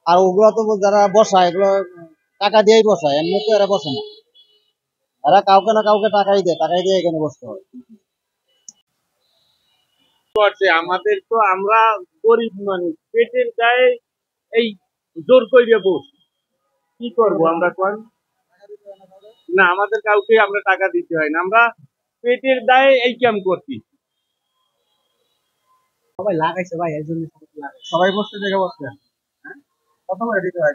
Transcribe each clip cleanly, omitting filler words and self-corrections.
আর ওগুলো তো যারা বসায় এগুলো টাকা দিয়েই বসায়, এমনি তো এরা বসে না। এরা কাউকে না কাউকে টাকাই দিয়ে এখানে বসতে হয়। করছে আমাদের তো আমরা গরিব মানুষ পেটের দায়ে এই জোর কইরে বস কি করব আমরা কোন না আমাদের কাউকে আমরা টাকা দিতে হয় না আমরা পেটের দায়ে এই কাম করছি সবাই লাগাইছে ভাই, এর জন্য সবাই বসতে দেখে বসছে। কত করে দিতে হয়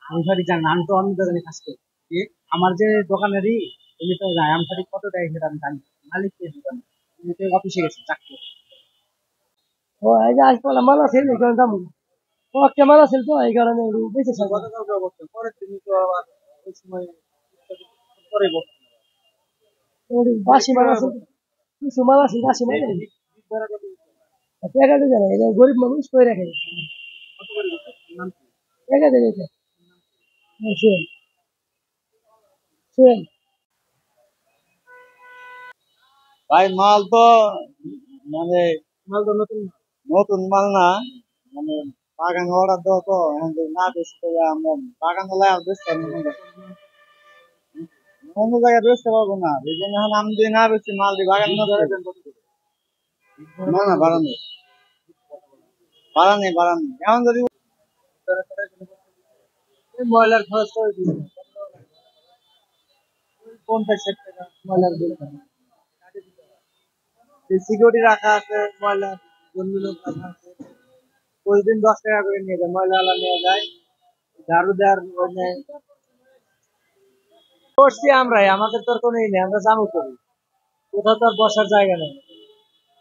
আমি সঠিক জানি না, আমি তো অন্য দোকানে কাজ করি। কি? আমার যে দোকানেরই উনি তো যায়, আমি সঠিক কত টাকা সেটা আমি জানি না। মালিক কে দোকানে, উনি তো অফিসে গেছে চাকরি। ও এই যে আজকাল মাল আছে এই কারণে দাম ও একটা মাল আছে তো এই কারণে বেঁচে থাকে। কত টাকা অবস্থা পরে তুমি তো আবার ওই সময় পরে বসতে বাসি মাল আছে, কিছু মাল আছে বাসি মাল টাকা দিয়ে জানে, এটা গরিব মানুষ করে রাখে টাকা দিয়ে দিতে। শুন শুন ভাই, মাল তো মানে মাল তো নতুন নতুন মাল না, মানে বাগান অর্ডার দেওয়া তো এখন যদি না বেশি তো আমরা বাগান লাগাই বেচতে পারবো না, অন্য জায়গায় বেচতে পারবো না। এই জন্য এখন আমি যদি না বেশি মাল দিই বাগান না না না বাড়ানি এখন যদি ময়লার খরচ করে দিই 50 টাকা ময়লার বিল, সিকিউরিটি রাখা আছে, ময়লার জন্য লোক রাখা আছে, প্রতিদিন 10 টাকা করে নিয়ে যায়, ময়লা নিয়ে যায়, ঝাড়ু দেওয়ার করছি আমরাই, আমাদের তো আর কোনো নেই, আমরা জামু করি, কোথাও তো আর বসার জায়গা নেই,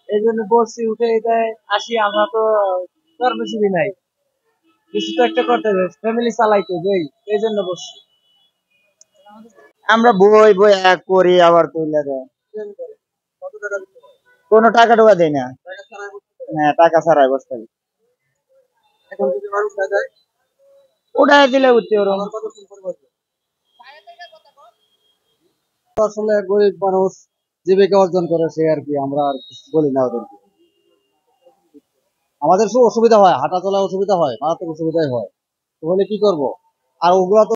এই জন্য বসছি উঠে দেয় আসি, আমরা তো কর্মজীবী নাই, কিছু তো একটা করতে হবে, ফ্যামিলি চালাইতে হবে, এই জন্য বসছি। আমরা বই বই এক করি আবার তুলে দেয়, কোনো টাকা টুকা দেয় না। হ্যাঁ, টাকা ছাড়াই বসতে হবে। এখন যদি মানুষ না যায় ওটাই দিলে উঠতে ওরকম আসলে গরিব মানুষ জীবিকা অর্জন করে সে আর কি, আমরা আর কিছু বলি না ওদেরকে। আমাদের খুব অসুবিধা হয়, হাঁটা চলা অসুবিধা হয়, মারাত্মক অসুবিধাই হয়, তো বলে কি করবো। আর ওগুলা তো